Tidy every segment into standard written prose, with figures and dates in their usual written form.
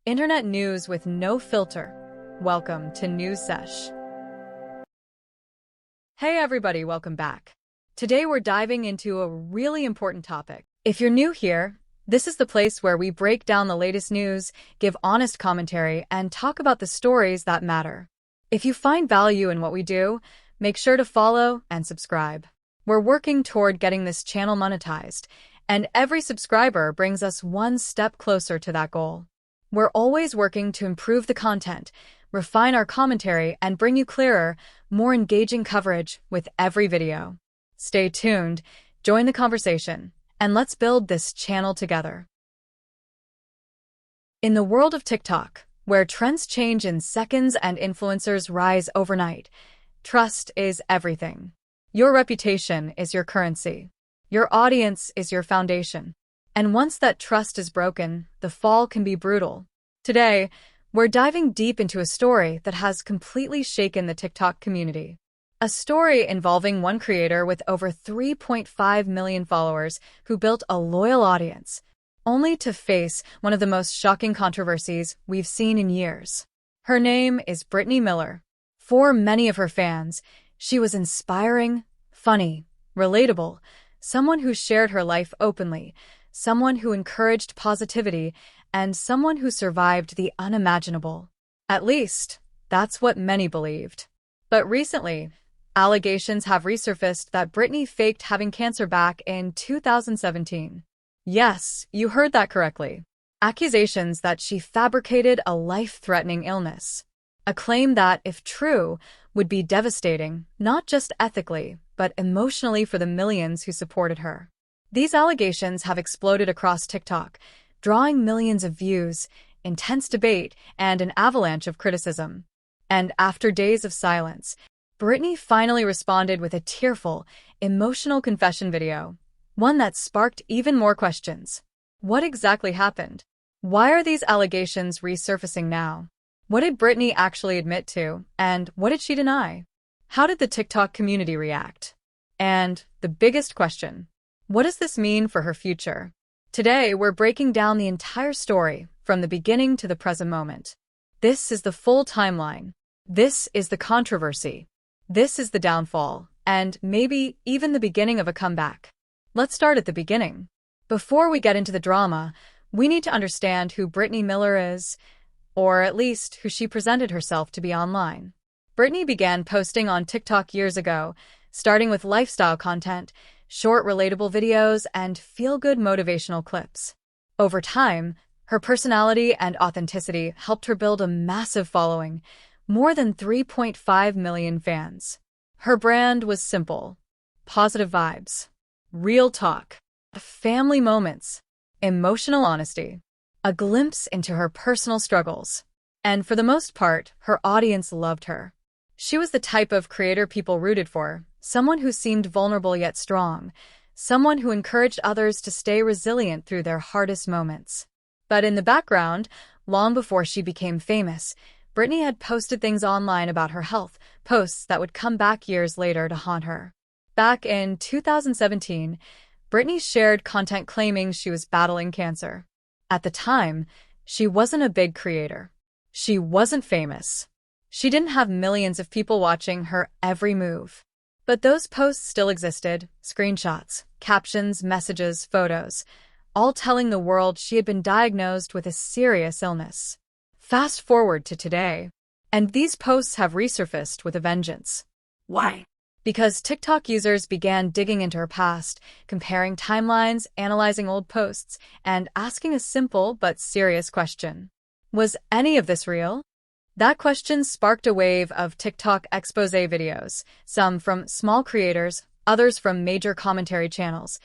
Internet news with no filter. Welcome to News Sesh. Hey everybody, welcome back. Today we're diving into a really important topic. If you're new here, this is the place where we break down the latest news, give honest commentary, and talk about the stories that matter. If you find value in what we do, make sure to follow and subscribe. We're working toward getting this channel monetized, and every subscriber brings us one step closer to that goal. We're always working to improve the content, refine our commentary, and bring you clearer, more engaging coverage with every video. Stay tuned, join the conversation, and let's build this channel together. In the world of TikTok, where trends change in seconds and influencers rise overnight, trust is everything. Your reputation is your currency. Your audience is your foundation. And once that trust is broken, the fall can be brutal. Today, we're diving deep into a story that has completely shaken the TikTok community. A story involving one creator with over 3.5 million followers who built a loyal audience, only to face one of the most shocking controversies we've seen in years. Her name is Britney Miller. For many of her fans, she was inspiring, funny, relatable, someone who shared her life openly, someone who encouraged positivity, and someone who survived the unimaginable. At least, that's what many believed. But recently, allegations have resurfaced that Britney faked having cancer back in 2017. Yes, you heard that correctly. Accusations that she fabricated a life-threatening illness. A claim that, if true, would be devastating, not just ethically, but emotionally for the millions who supported her. These allegations have exploded across TikTok, drawing millions of views, intense debate, and an avalanche of criticism. And after days of silence, Britney finally responded with a tearful, emotional confession video, one that sparked even more questions. What exactly happened? Why are these allegations resurfacing now? What did Britney actually admit to, and what did she deny? How did the TikTok community react? And the biggest question, what does this mean for her future? Today, we're breaking down the entire story, from the beginning to the present moment. This is the full timeline. This is the controversy. This is the downfall, and maybe even the beginning of a comeback. Let's start at the beginning. Before we get into the drama, we need to understand who Britney Miller is, or at least who she presented herself to be online. Britney began posting on TikTok years ago, starting with lifestyle content, short relatable videos, and feel-good motivational clips. Over time, her personality and authenticity helped her build a massive following, more than 3.5 million fans. Her brand was simple: positive vibes, real talk, family moments, emotional honesty, a glimpse into her personal struggles. And for the most part, her audience loved her. She was the type of creator people rooted for, someone who seemed vulnerable yet strong, someone who encouraged others to stay resilient through their hardest moments. But in the background, long before she became famous, Britney had posted things online about her health, posts that would come back years later to haunt her. Back in 2017, Britney shared content claiming she was battling cancer. At the time, she wasn't a big creator. She wasn't famous. She didn't have millions of people watching her every move. But those posts still existed: screenshots, captions, messages, photos, all telling the world she had been diagnosed with a serious illness. Fast forward to today, and these posts have resurfaced with a vengeance. Why? Because TikTok users began digging into her past, comparing timelines, analyzing old posts, and asking a simple but serious question. Was any of this real? That question sparked a wave of TikTok expose videos, some from small creators, others from major commentary channels,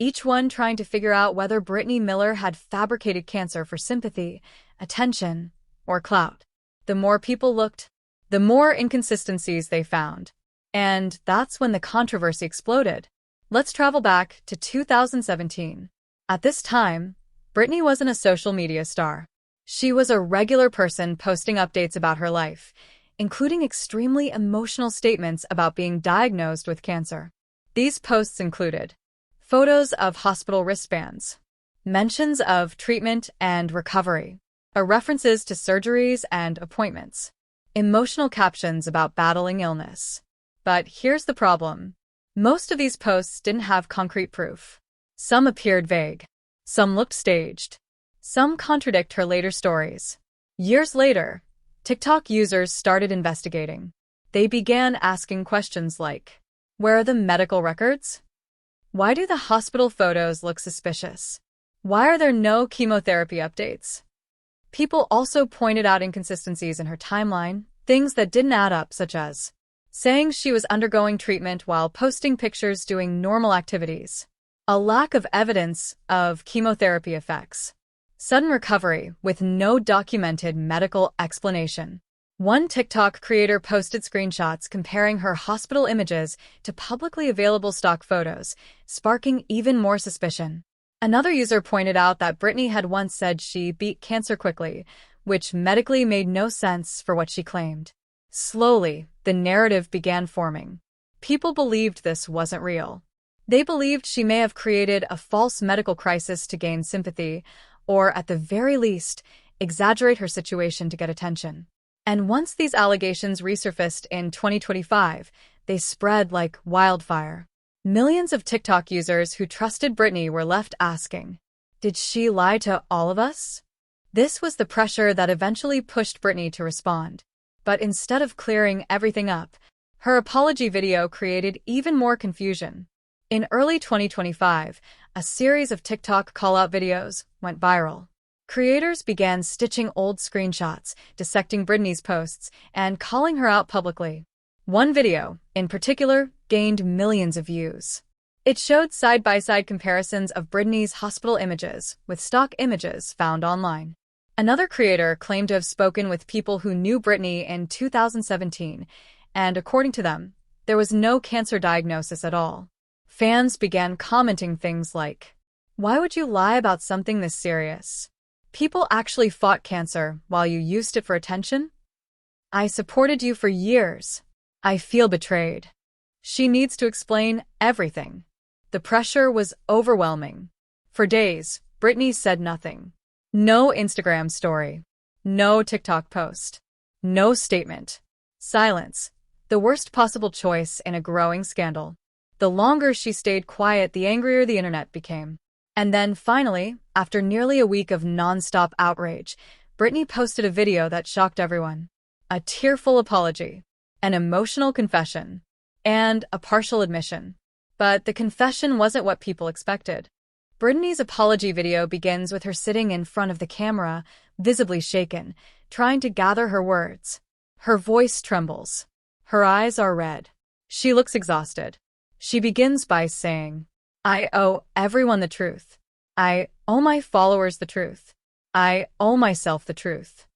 each one trying to figure out whether Britney Miller had fabricated cancer for sympathy, attention, or clout. The more people looked, the more inconsistencies they found. And that's when the controversy exploded. Let's travel back to 2017. At this time, Britney wasn't a social media star. She was a regular person posting updates about her life, including extremely emotional statements about being diagnosed with cancer. These posts included photos of hospital wristbands, mentions of treatment and recovery, references to surgeries and appointments, emotional captions about battling illness. But here's the problem. Most of these posts didn't have concrete proof. Some appeared vague. Some looked staged. Some contradict her later stories. Years later, TikTok users started investigating. They began asking questions like, where are the medical records? Why do the hospital photos look suspicious? Why are there no chemotherapy updates? People also pointed out inconsistencies in her timeline, things that didn't add up, such as saying she was undergoing treatment while posting pictures doing normal activities, a lack of evidence of chemotherapy effects, sudden recovery with no documented medical explanation. One TikTok creator posted screenshots comparing her hospital images to publicly available stock photos, sparking even more suspicion. Another user pointed out that Britney had once said she beat cancer quickly, which medically made no sense for what she claimed. Slowly, the narrative began forming. People believed this wasn't real. They believed she may have created a false medical crisis to gain sympathy, or at the very least, exaggerate her situation to get attention. And once these allegations resurfaced in 2025, they spread like wildfire. Millions of TikTok users who trusted Britney were left asking, did she lie to all of us? This was the pressure that eventually pushed Britney to respond. But instead of clearing everything up, her apology video created even more confusion. In early 2025, a series of TikTok call-out videos went viral. Creators began stitching old screenshots, dissecting Britney's posts, and calling her out publicly. One video, in particular, gained millions of views. It showed side-by-side comparisons of Britney's hospital images with stock images found online. Another creator claimed to have spoken with people who knew Britney in 2017, and according to them, there was no cancer diagnosis at all. Fans began commenting things like, why would you lie about something this serious? People actually fought cancer while you used it for attention? I supported you for years. I feel betrayed. She needs to explain everything. The pressure was overwhelming. For days, Britney said nothing. No Instagram story. No TikTok post. No statement. Silence. The worst possible choice in a growing scandal. The longer she stayed quiet, the angrier the internet became. And then, finally, after nearly a week of non-stop outrage, Britney posted a video that shocked everyone. A tearful apology. An emotional confession. And a partial admission. But the confession wasn't what people expected. Britney's apology video begins with her sitting in front of the camera, visibly shaken, trying to gather her words. Her voice trembles. Her eyes are red. She looks exhausted. She begins by saying, I owe everyone the truth. I owe my followers the truth. I owe myself the truth.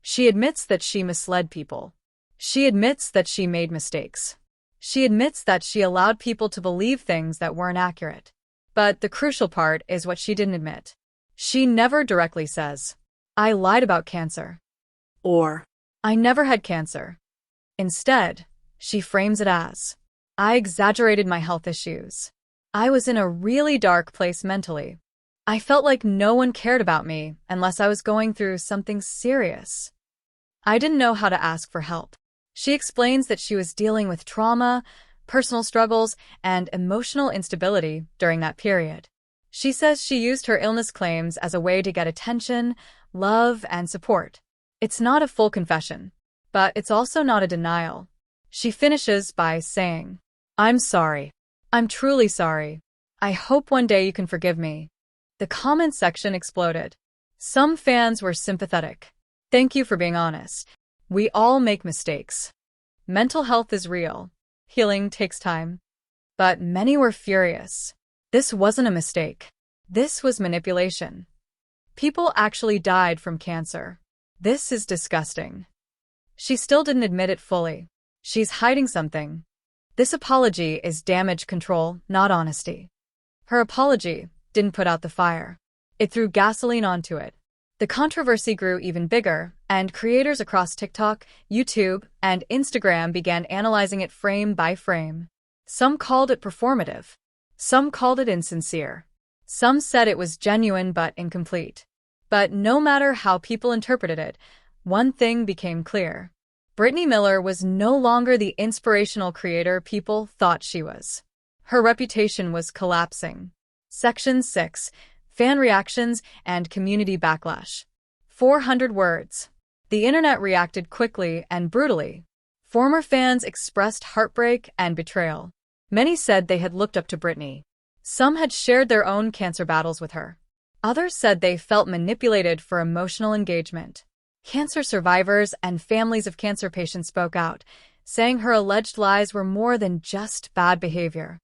She admits that she misled people. She admits that she made mistakes. She admits that she allowed people to believe things that weren't accurate. But the crucial part is what she didn't admit. She never directly says, I lied about cancer. Or, I never had cancer. Instead, she frames it as, I exaggerated my health issues. I was in a really dark place mentally. I felt like no one cared about me unless I was going through something serious. I didn't know how to ask for help. She explains that she was dealing with trauma, personal struggles, and emotional instability during that period. She says she used her illness claims as a way to get attention, love, and support. It's not a full confession, but it's also not a denial. She finishes by saying, I'm sorry. I'm truly sorry. I hope one day you can forgive me. The comment section exploded. Some fans were sympathetic. Thank you for being honest. We all make mistakes. Mental health is real. Healing takes time. But many were furious. This wasn't a mistake. This was manipulation. People actually died from cancer. This is disgusting. She still didn't admit it fully. She's hiding something. This apology is damage control, not honesty. Her apology didn't put out the fire. It threw gasoline onto it. The controversy grew even bigger, and creators across TikTok, YouTube, and Instagram began analyzing it frame by frame. Some called it performative. Some called it insincere. Some said it was genuine but incomplete. But no matter how people interpreted it, one thing became clear. Britney Miller was no longer the inspirational creator people thought she was. Her reputation was collapsing. Section 6. Fan reactions and community backlash. 400 words. The internet reacted quickly and brutally. Former fans expressed heartbreak and betrayal. Many said they had looked up to Britney. Some had shared their own cancer battles with her. Others said they felt manipulated for emotional engagement. Cancer survivors and families of cancer patients spoke out, saying her alleged lies were more than just bad behavior.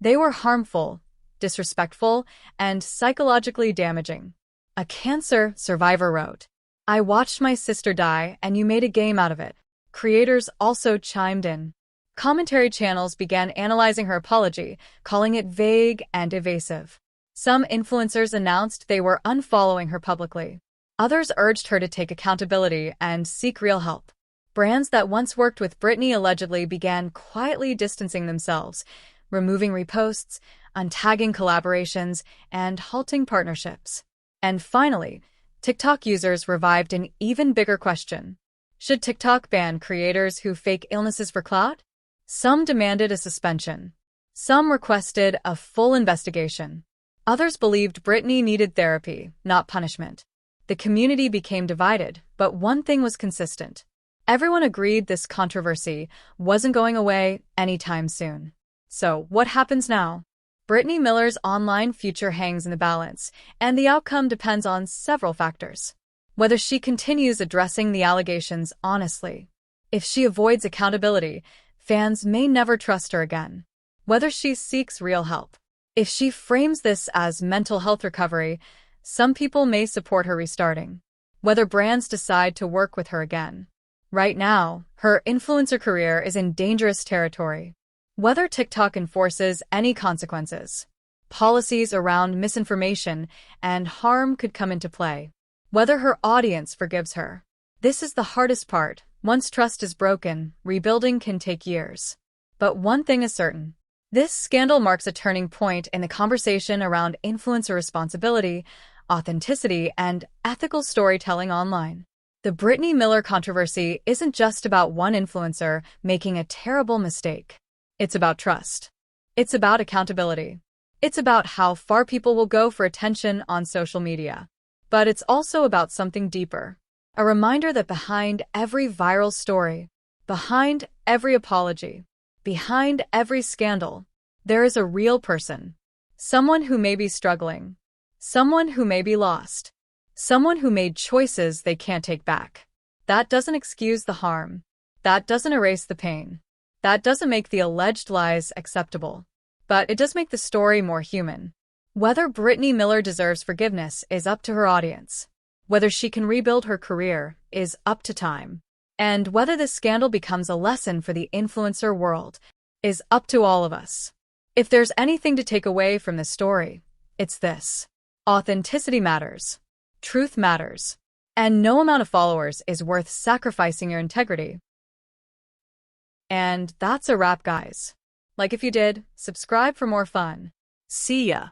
They were harmful, disrespectful, and psychologically damaging. A cancer survivor wrote, "I watched my sister die and you made a game out of it." Creators also chimed in. Commentary channels began analyzing her apology, calling it vague and evasive. Some influencers announced they were unfollowing her publicly. Others urged her to take accountability and seek real help. Brands that once worked with Britney allegedly began quietly distancing themselves, removing reposts, untagging collaborations, and halting partnerships. And finally, TikTok users revived an even bigger question. Should TikTok ban creators who fake illnesses for clout? Some demanded a suspension. Some requested a full investigation. Others believed Britney needed therapy, not punishment. The community became divided, but one thing was consistent. Everyone agreed this controversy wasn't going away anytime soon. So, what happens now? Britney Miller's online future hangs in the balance, and the outcome depends on several factors. Whether she continues addressing the allegations honestly. If she avoids accountability, fans may never trust her again. Whether she seeks real help. If she frames this as mental health recovery, some people may support her restarting. Whether brands decide to work with her again. Right now, her influencer career is in dangerous territory. Whether TikTok enforces any consequences. Policies around misinformation and harm could come into play. Whether her audience forgives her. This is the hardest part. Once trust is broken, rebuilding can take years. But one thing is certain. This scandal marks a turning point in the conversation around influencer responsibility, authenticity, and ethical storytelling online. The Britney Miller controversy isn't just about one influencer making a terrible mistake. It's about trust. It's about accountability. It's about how far people will go for attention on social media. But it's also about something deeper. A reminder that behind every viral story, behind every apology, behind every scandal, there is a real person. Someone who may be struggling. Someone who may be lost. Someone who made choices they can't take back. That doesn't excuse the harm. That doesn't erase the pain. That doesn't make the alleged lies acceptable. But it does make the story more human. Whether Britney Miller deserves forgiveness is up to her audience. Whether she can rebuild her career is up to time. And whether this scandal becomes a lesson for the influencer world is up to all of us. If there's anything to take away from this story, it's this. Authenticity matters. Truth matters. And no amount of followers is worth sacrificing your integrity. And that's a wrap, guys. Like if you did, subscribe for more fun. See ya.